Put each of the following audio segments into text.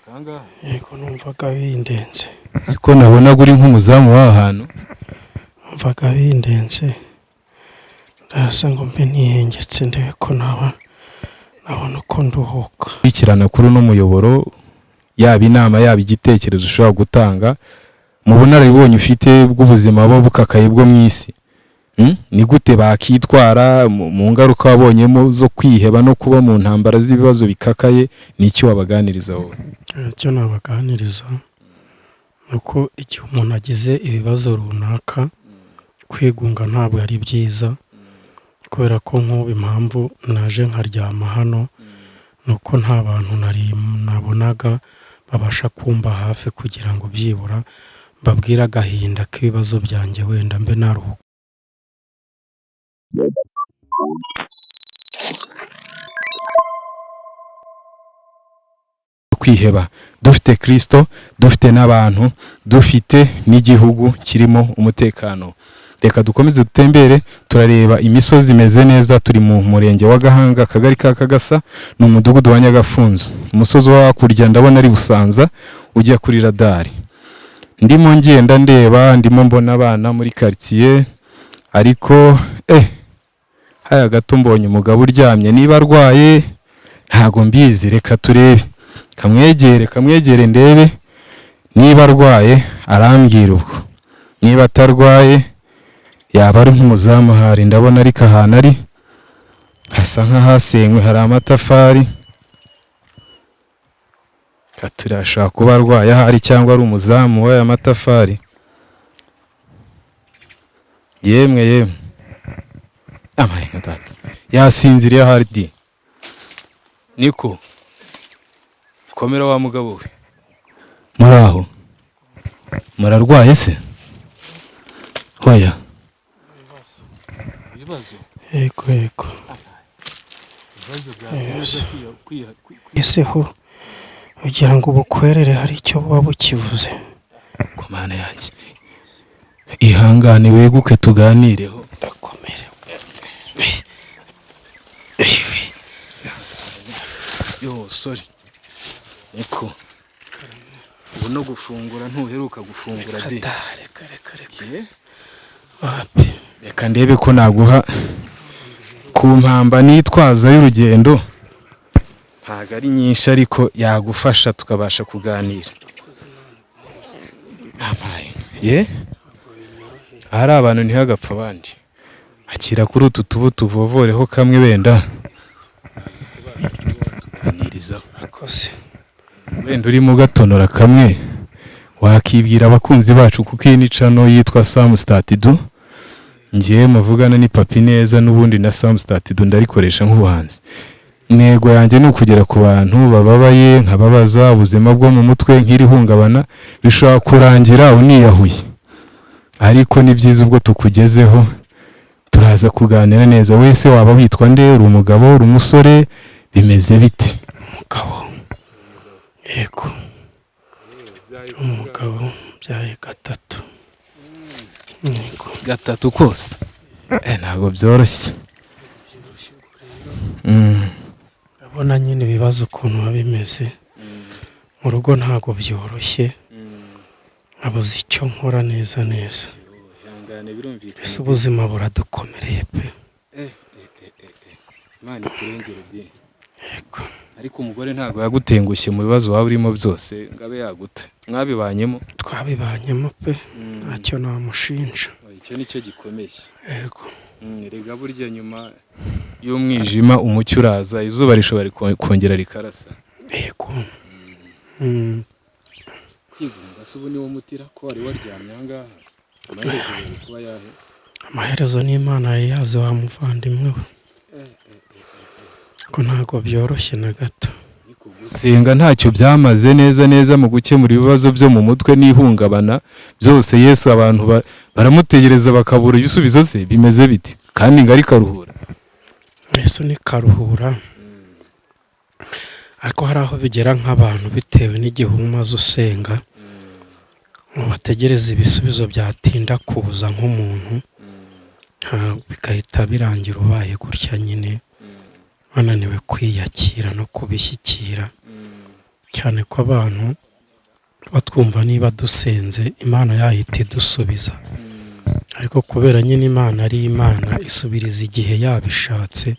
kangahe? Yego numvaga bindenze. Siko nabona uri nk'umuzamu w'aha hantu. Numvaga bindenze. Ndasa ngo mbe nihengetse ndebe ko nabona uko nduhuka. Bikirana kuri uno muyoboro yaba inama yaba igitekerezo ushobora gutanga mu bunararibonye ufite bw'ubuzima bo bukakaye bwo mu isi. Ni gute bakitwara mu ngaruka wabonyemo zo kwiheba no kuba mu ntambara z'ibibazo bikakaye, n'iki wabaganiriza wowe? Icyo nabaganiriza nuko igihe umuntu agize ibibazo runaka kwigunga ntabwo ari byiza, kubera ko nk'ubu impamvu naje nkaryama hano nuko nta bantu nabonaga babasha kumba hafi kugira ngo byibura babwire agahinda k'ibibazo byanjye wenda mbe naruhuka. Kwiheba dufite Kristo, dufite n'abantu, dufite n'igihugu kirimo umutekano. Reka dukomeze dutembere turareba imisozi imeze neza. Turi mu murenge wa Gahanga, akagari ka Kagasa, no mudugudu wa Nyagafunzo. Umusozi wa hakurya ndabona ari Busanza ujya kuri radari. Ndimo ngenda ndeba, ndimo mbona abana muri quartier, ariko haya gato mbonye umugabo uryamye, niba arwaye ntago mbizi. Reka turebe, kamwegere ndebe niba arwaye arambwira ubwo, niba atarwaye yaba ari nk'umuzamu hari. Ndabona ariko ahantu ari hasa nk'ahasenywe, hari amatafari. Turashaka kuba arwaye ahari cyangwa ari umuzamu w'aya matafari. Yemwe amaye nka data yasinziriye ahari di. Niko komera wa mugabo we, muraho murarwaye se? Hoya ibibazo Yego ese ho ugira ngo ubukwerere hari icyo buba bukivuze? Ku mana yanjye ihangane weguke tuganireho. Ndakomere. Sorry. Niko ubu no gufungura ntuheruka gufungura de. Reka. Reka ndebe ko naguha ku mpamba nitwaza y'urugendo. Ntago ari nyinshi ariko yagufasha tukabasha kuganira. Hari abantu ntihagapfa abandi. Akira kuri utu tubuto uvovoreho kamwe wenda tuganirizaho. Akose Wenda urimo gatonora kamwe wakibwira abakunzi bacu kuko iyi ni channel yitwa Sam Statido. Ngiye muvugana ni Papi neza, n'ubundi na Sam Statido ndarikoresha nk'ubuhanzi. Ntego yanjye ni ukugera ku bantu bababaye, nkababaza ubuzima bwo mu mutwe nk'irihungabana bishobora kurangira uniyahuye, ariko ni byiza ubwo tukugezeho turaza kuganira neza. Wese waba witwa nde? Uri umugabo, uri umusore, bimeze biti? Umugabo. Yego umugabo byaye gatatu. Yego gatatu kose ntabwo byoroshye. Urabona nyine ibibazo ukuntu biba bimeze mu rugo ntabwo byoroshye. Abuze icyo nkora neza. Ese ubuzima buradukomereye pe. Imana ikurengere di. Yego Ariko umugore ntabwo yagutengushye mu bibazo waba urimo byose ngabe yagute? Mwabibanyemo? Twabibanyemo pe, ntacyo namushinja. Icyo nicyo gikomeye. Yego Rega burya nyuma y'umwijima umucyo uraza, izuba rishobora kongera rikarasa. Yego Kwigunga se ubu niwo mutira ko wari waryamye ahangaha? Amaherezo yari kuba yahe? Amaherezo ni Imana yari yazi wa muvandimwe we. Ko ntabwo byoroshye na gato. Gusenga ntacyo byamaze neza mu gukemura ibibazo byo mu mutwe n'ihungabana byose. Yesu abantu baramutegereza bakabura ibisubizo se, bimeze biti? Kandi ngari karuhura. Yesu ni karuhura, ariko hari aho bigera nk'abantu bitewe n'igihe umaze usenga bategereza ibisubizo byatinda kuza nk'umuntu, bigahita birangira ubaye gutya nyine wananiwe kwiyakira no kubishyikira. cyane ko abantu batwumva niba dusenze Imana yahita idusubiza, ariko kubera nyine Imana ari Imana isubiriza igihe yabishatse,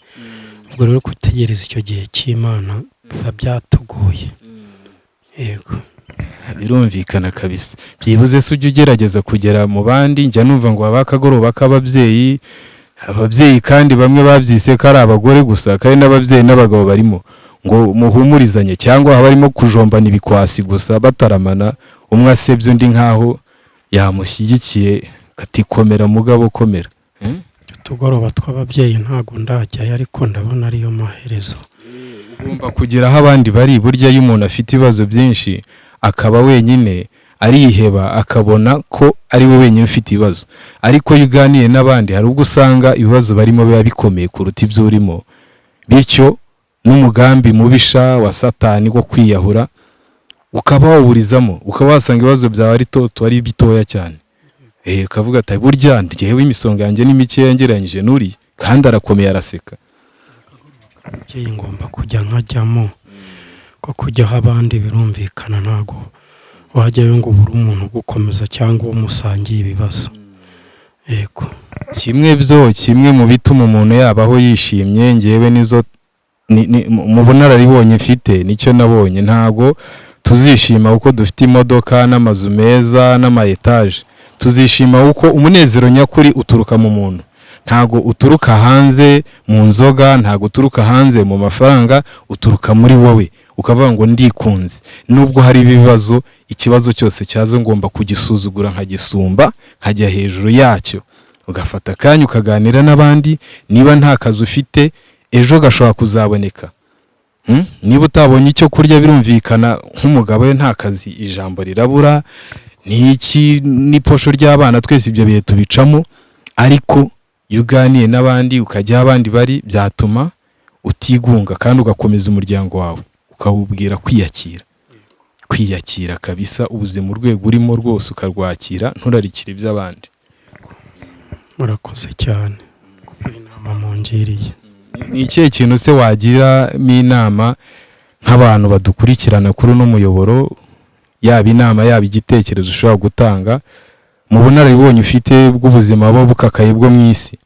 ubwo rero gutegereza icyo gihe cy'Imana biba byatugoye. Yego, birumvikana kabisa. Byibuze se ujye ugerageza kugera mu bandi, njya numva ngo haba akagoroba k'ababyeyi, ababyeyi kandi bamwe babyise ko ari abagore gusa, kandi n'ababyeyi n'abagabo barimo, ngo muhumurizanye, cyangwa haba harimo kujombana ibikwasi gusa bataramana, umwe asebye undi nkaho yamushyigikiye, katikomera mugabo komera. utugoroba tw'ababyeyi ntago ndajyayo, ariko ndabona ariyo maherezo. Ugomba kugera aho abandi bari. Burya iyo umuntu afite ibibazo byinshi akaba wenyine ariheba, akabona ko ari we wenyine ufite ibibazo, ariko iyo uganiye n'abandi hari ubwo usanga ibibazo barimo biba bikomeye kuruta ibyo urimo, bityo n'umugambi mubisha wa Satani wo kwiyahura ukaba wawuburizamo, ukaba wasanga ibibazo byawe ari bitoya cyane. Ukavuga ati burya njyewe imisonga yanjye ni mikeya ngereranyije n'uriya, kandi arakomeye araseka. Ababyeyi ngomba kujya nkajyamo, ko kujyaho abandi birumvikana, ntago wajyayo ngo ubure umuntu ugukomeza cyangwa uwo musangiye ibibazo. Yego, kimwe mu bituma umuntu yabaho yishimye, ngewe nizo mu bunararibonye mfite, nicyo nabonye. Ntago tuzishima uko dufite imodoka n'amazu meza n'ama etaje, tuzishima uko umunezero nyakuri uturuka mu muntu, ntago uturuka hanze mu nzoga, ntago uturuka hanze mu mafaranga, uturuka muri wowe. Ukavuga ngo ndikunze, nubwo hari ibibazo, ikibazo cyose cyaza ngomba kugisuzugura nkagisumba, nkajya hejuru yacyo. Ugafata akanya ukaganira n'abandi, niba nta kazi ufite ejo gashobora kuzaboneka. Niba utabonye icyo kurya birumvikana, nk'umugabo we nta kazi ijambo rirabura, n'iki n'iposho ry'abana, twese ibyo bihe tubicamo. Ariko iyo uganiye n'abandi ukajya abandi bari, byatuma utigunga kandi ugakomeza umuryango wawe, ukawubwira kwiyakira kabisa, ubuzima urwego urimo rwose ukarwakira, nturarikire iby'abandi. murakoze cyane kubera inama mungiriye. Ni ikihe kintu se wagiramo inama nk'abantu badukurikirana kuri uno muyoboro, yaba inama yaba igitekerezo ushobora gutanga mu bunararibonye ufite bw'ubuzima buba bukakaye bwo mu isi?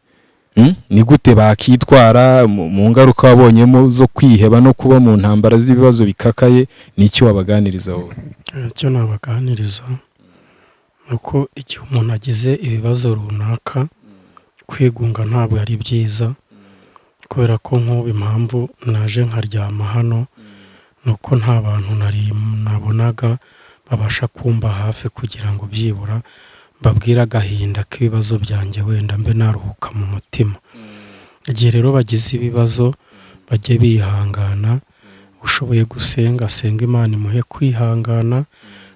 Ni gute bakitwara mu ngaruka wabonyemo zo kwiheba no kuba mu ntambara z'ibibazo bikakaye? Ni iki wabaganiriza wowe? Icyo nabaganiriza nuko igihe umuntu agize ibibazo runaka, kwigunga ntabwo ari byiza, kubera ko nk'ubu impamvu naje nkaryama hano nuko nta bantu nabonaga babasha kumba hafi kugira ngo byibura babwire agahinda k'ibibazo byanjye, wenda mbe naruhuka mu mutima. Igihe rero bagize ibibazo bajye bihangana, ushoboye gusenga asenga Imana imuhe kwihangana,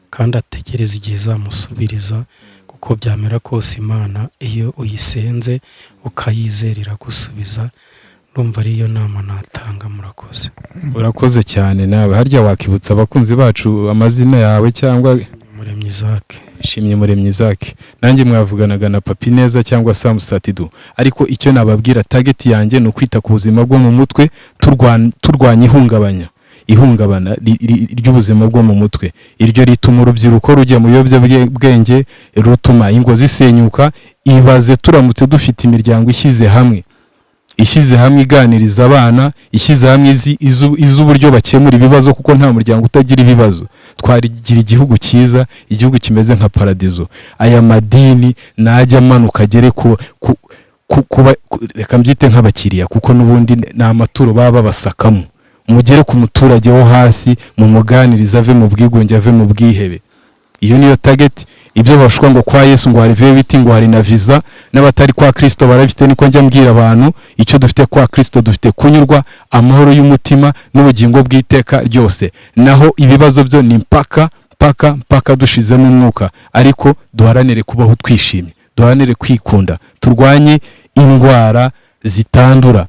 kandi ategereza igihe izamusubiriza, kuko byamera kose Imana iyo uyisenze ukayizerera gusubiza. Ndumva ariyo nama natanga. Murakoze. Urakoze cyane nawe. Harya wakibutsa abakunzi bacu amazina yawe cyangwa? Muremyi Isaac. Shimye Muremyi Isaac. Nanjye mwavuganaga na Papi Neza cyangwa Sam Satidu, ariko icyo nababwira target yanjye ni ukwita ku buzima bwo mu mutwe, turwanya ihungabana ry'ubuzima bwo mu mutwe. Iryo rituma urubyiruko rujya mu biyobyabwenge, rutuma ingo zisenyuka. Ibaze turamutse dufite imiryango ishyize hamwe iganiriza abana, ishyize hamwe iz'uburyo bakemura ibibazo, kuko nta muryango utagira ibibazo. Twarigira igihugu cyiza, igihugu kimeze nka paradizo. Aya madini najya amanuka agere reka mbyite nk'abakiriya, kuko n'ubundi ni amaturo baba babasakamo. Mugere ku muturage wo hasi, mu muganiriza, ave mu bwigunge, ave mu bwihebe. Iyo niyo target. Ibyo bashwa ngo kwa Yesu ngo hari vewiti, ngo hari na visa, n'abatari kwa Kristo barabifite. Niko njya mbwira abantu, icyo dufite kwa Kristo dufite kunyurwa, amahoro y'umutima n'ubugingo bw'iteka ryose. Naho ibibazo byo ni mpaka dushizemo umwuka. Ariko duharanire kubaho twishimye, duharanire kwikunda, turwanye indwara zitandura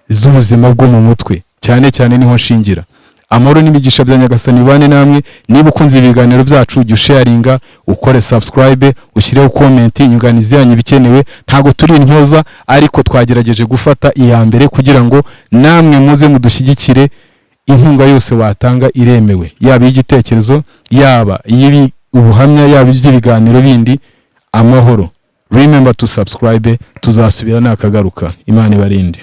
z'ubuzima bwo mu mutwe, cyane niho nshingira. Amahoro n'imigisha bya Nyagasani bane namwe. Niba ukunze ibiganiro byacu, jya sharinga, ukore subscribe, ushyireho comment, inyunganizi yanyu bikenewe. Ntago turi intyoza, ariko twagerageje gufata iya mbere kugira ngo namwe muze mudushyigikire. inkunga yose watanga iremewe, yaba y'igitekerezo, yaba y'ibi ubuhamya, yaba iby'ibiganiro bindi. Amahoro. Remember to subscribe, tuzasubira nakagaruka. Imana ibarinde.